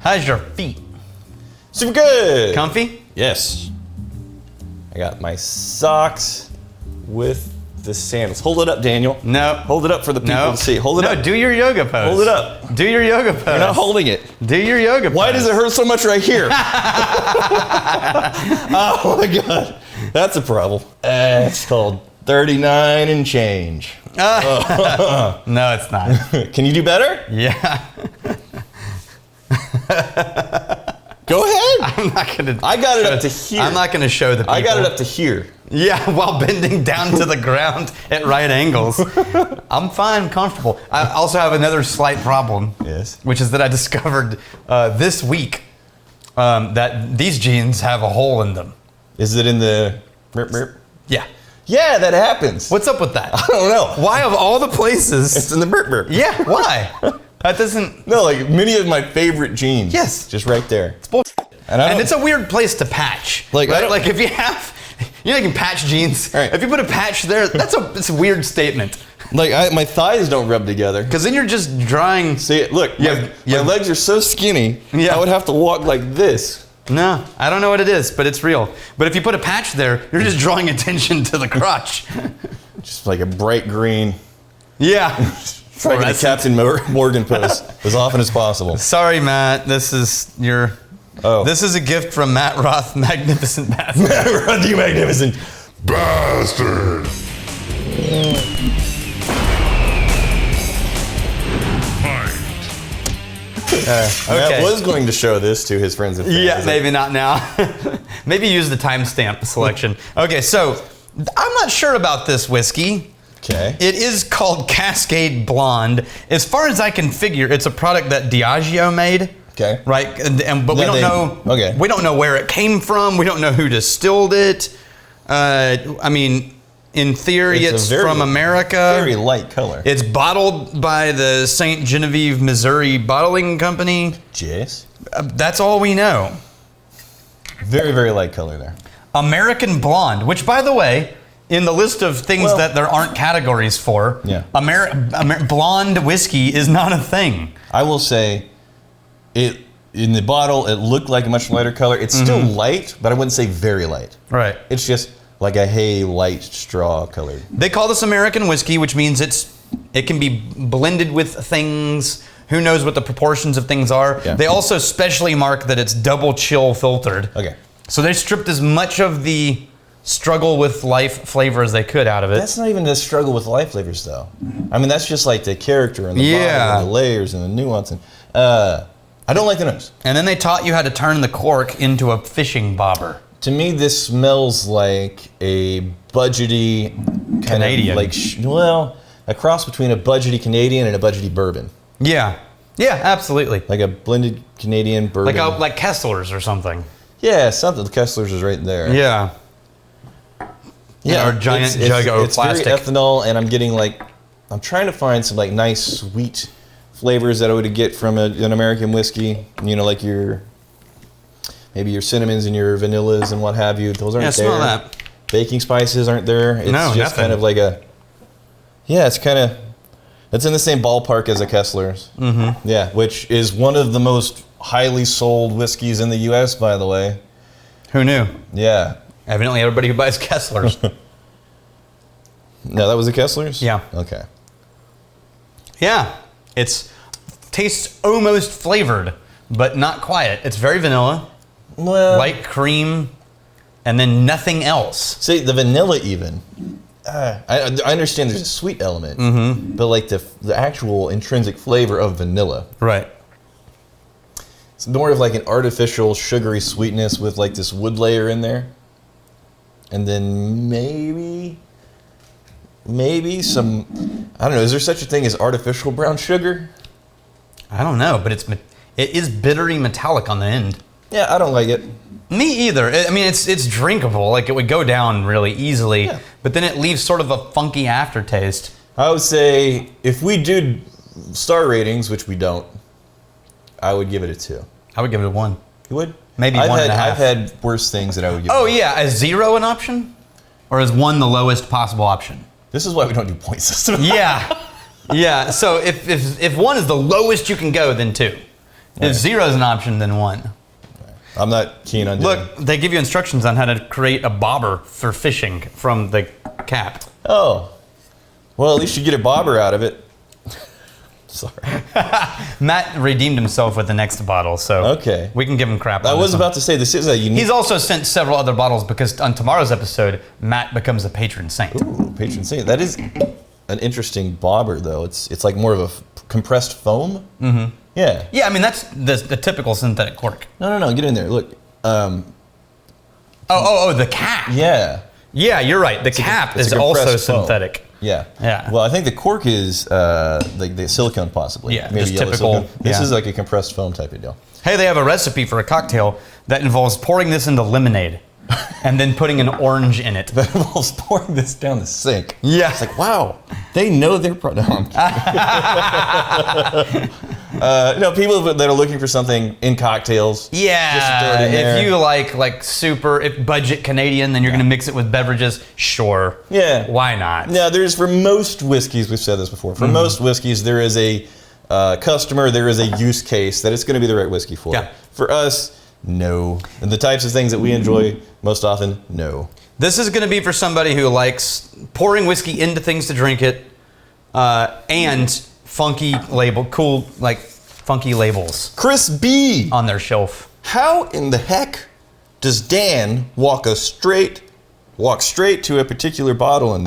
How's your feet? Super good. Comfy? Yes. I got my socks with the sandals. Hold it up, Daniel. No. Hold it up for the people to see. Hold it up. No, do your yoga pose. Hold it up. Do your yoga pose. You're not holding it. Do your yoga pose. Why does it hurt so much right here? Oh my God. That's a problem. It's called 39 and change. No, it's not. Can you do better? Yeah. Go ahead. I'm not gonna. I got it up to here. I'm not gonna show the people. I got it up to here. Yeah, while bending down to the ground at right angles. I'm fine, comfortable. I also have another slight problem. Yes. Which is that I discovered this week that these jeans have a hole in them. Is it in the burp burp? Yeah. Yeah, that happens. What's up with that? I don't know. Why of all the places? It's in the burp burp. Yeah, why? That doesn't... No, like many of my favorite jeans. Yes. Just right there. It's bullshit. And it's a weird place to patch. Like, right? Like if you have... You know, you can patch jeans. Right. If you put a patch there, it's a weird statement. Like my thighs don't rub together. Because then you're just drawing... See, look, my legs are so skinny, Yeah. I would have to walk like this. No, I don't know what it is, but it's real. But if you put a patch there, you're just drawing attention to the crotch. Just like a bright green. Yeah. Trying to get the Captain Morgan pose as often as possible. Sorry, Matt. This is your... Oh. This is a gift from Matt Roth, Magnificent Bastard. Matt Roth, you magnificent Bastard! Matt was going to show this to his friends and family. Yeah, maybe not now. Maybe use the timestamp selection. Okay, so I'm not sure about this whiskey. Okay. It is called Cascade Blonde. As far as I can figure, it's a product that Diageo made. Okay. Right, but we don't know. Okay. We don't know where it came from. We don't know who distilled it. I mean, in theory, it's from America. Very light color. It's bottled by the St. Genevieve, Missouri Bottling Company. Yes. That's all we know. Very, very light color there. American Blonde, which, by the way, in the list of things that there aren't categories for, blonde whiskey is not a thing. I will say, in the bottle, it looked like a much lighter color. It's still light, but I wouldn't say very light. Right. It's just like a hay light straw colored. They call this American whiskey, which means it can be blended with things. Who knows what the proportions of things are? Yeah. They also specially mark that it's double chill filtered. Okay. So they stripped as much of the struggle with life flavor as they could out of it. That's not even the struggle with life flavors, though. I mean, that's just like the character and the body and the layers and the nuance. And I don't like the nose. And then they taught you how to turn the cork into a fishing bobber. To me, this smells like a budgety Canadian. A cross between a budgety Canadian and a budgety bourbon. Yeah. Yeah, absolutely. Like a blended Canadian bourbon. Like Kessler's or something. Yeah, something. The Kessler's is right there. Yeah. Yeah, or giant jug of plastic. It's very ethanol, and I'm trying to find some like nice sweet flavors that I would get from an American whiskey. You know, like maybe your cinnamons and your vanillas and what have you. Those aren't there. Smell that. Baking spices aren't there. It's just nothing. kind of like it's in the same ballpark as a Kessler's. Mm-hmm. Yeah, which is one of the most highly sold whiskeys in the U.S., by the way. Who knew? Yeah. Evidently everybody who buys Kessler's. No, that was a Kessler's? Yeah. Okay. Yeah. Tastes almost flavored, but not quite. It's very vanilla. Well, light cream, and then nothing else. See, the vanilla even. I understand there's a sweet element, but like the actual intrinsic flavor of vanilla. Right. It's more of like an artificial sugary sweetness with like this wood layer in there. And then maybe some, I don't know, is there such a thing as artificial brown sugar? I don't know, but it is bittery metallic on the end. Yeah, I don't like it. Me either. I mean, it's drinkable. Like, it would go down really easily, but then it leaves sort of a funky aftertaste. I would say if we do star ratings, which we don't, I would give it a 2. I would give it a 1. You would? Maybe 1.5. I've had worse things that I would give. Oh yeah, is 0 an option, or is 1 the lowest possible option? This is why we don't do point system. Yeah, yeah. So if 1 is the lowest you can go, then 2. If 0 is an option, then 1. I'm not keen on doing. Look, they give you instructions on how to create a bobber for fishing from the cap. Oh. Well, at least you get a bobber out of it. Sorry. Matt redeemed himself with the next bottle, so okay. We can give him crap on I was this one. about to say, this is a unique... He's also sent several other bottles because on tomorrow's episode, Matt becomes a patron saint. Ooh, patron saint. That is an interesting bobber, though. It's like more of a compressed foam. Mm-hmm. Yeah. Yeah, I mean, that's the typical synthetic cork. No. Get in there. Look. The cap. Yeah. Yeah, you're right. The cap is also synthetic. Yeah. Yeah. Well, I think the cork is like the silicone, possibly. Yeah, Maybe just yellow typical. silicone. This is like a compressed foam type of deal. Hey, they have a recipe for a cocktail that involves pouring this into lemonade and then putting an orange in it. That involves pouring this down the sink. Yeah. It's like, wow, they know their product. People that are looking for something in cocktails. Yeah. Just throw it in there. If you like super budget Canadian, then you're going to mix it with beverages. Sure. Yeah. Why not? Now, for most whiskeys, we've said this before, for most whiskeys, there is a customer, there is a use case that it's going to be the right whiskey for. Yeah. For us, no. And the types of things that we enjoy most often, no. This is going to be for somebody who likes pouring whiskey into things to drink it, and funky labels Chris B. on their shelf. How in the heck does Dan walk straight to a particular bottle?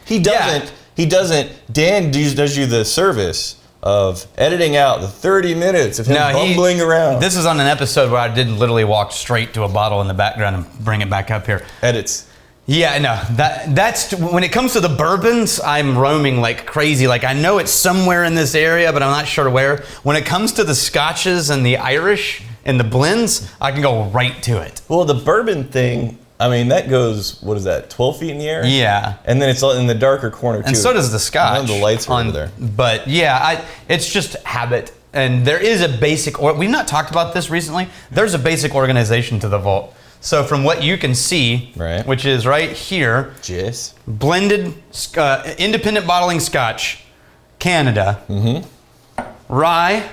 He doesn't. Yeah. He doesn't. Dan does you the service of editing out the 30 minutes of him bumbling around. This is on an episode where I did literally walk straight to a bottle in the background and bring it back up here. Edits. Yeah, no, that's when it comes to the bourbons, I'm roaming like crazy. Like I know it's somewhere in this area, but I'm not sure where. When it comes to the scotches and the Irish and the blends, I can go right to it. Well, the bourbon thing, I mean, that goes, 12 feet in the air? Yeah. And then it's in the darker corner, too. And so does the scotch. And the lights are over there. But yeah, it's just habit. And there is a basic, we've not talked about this recently, there's a basic organization to the vault. So from what you can see, right, which is right here, Jess. Blended independent bottling scotch, Canada, rye,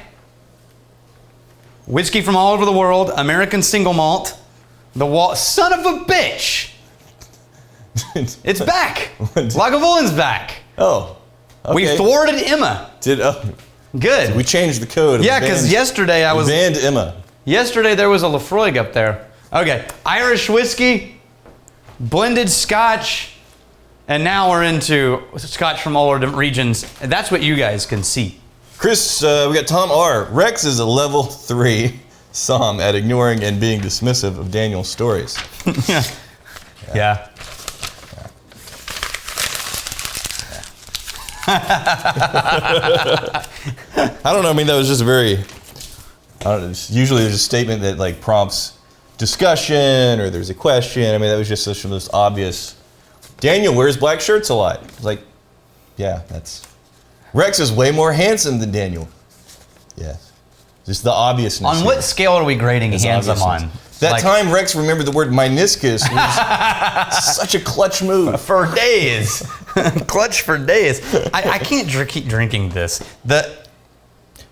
whiskey from all over the world, American single malt, son of a bitch. It's back. Lagavulin back. Oh, okay. We thwarted Emma. Good. We changed the code. Yeah, because yesterday I was banned Emma. Yesterday there was a Lafroig up there. Okay, Irish whiskey, blended scotch, and now we're into scotch from all our different regions. And that's what you guys can see. Chris, we got Tom R. Rex is a level 3 Som at ignoring and being dismissive of Daniel's stories. Yeah. I don't know. I mean, that was just usually there's a statement that like prompts discussion or there's a question. I mean, that was just such the most obvious. Daniel wears black shirts a lot. Like, yeah, Rex is way more handsome than Daniel. Yeah. Just the obviousness. On what scale are we grading handsome on? That time Rex remembered the word meniscus was such a clutch move. For days. Clutch for days. I can't keep drinking this.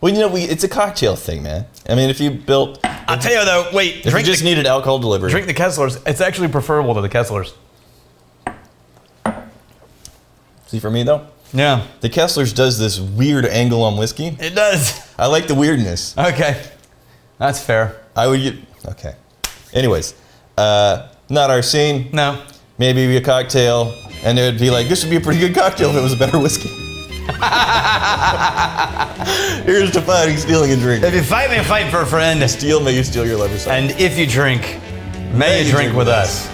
Well, it's a cocktail thing, man. I mean, if you built... I'll tell you though, wait. If you just needed alcohol delivery. Drink the Kesslers. It's actually preferable to the Kesslers. See, for me though? Yeah. The Kesslers does this weird angle on whiskey. It does. I like the weirdness. Okay. That's fair. Okay. Anyways, not our scene. No. Maybe a cocktail, and it would be like, this would be a pretty good cocktail if it was a better whiskey. Here's to fighting, stealing, and drinking. If you fight me, fight for a friend. May you steal your lover's heart. And if you drink, may you drink with us.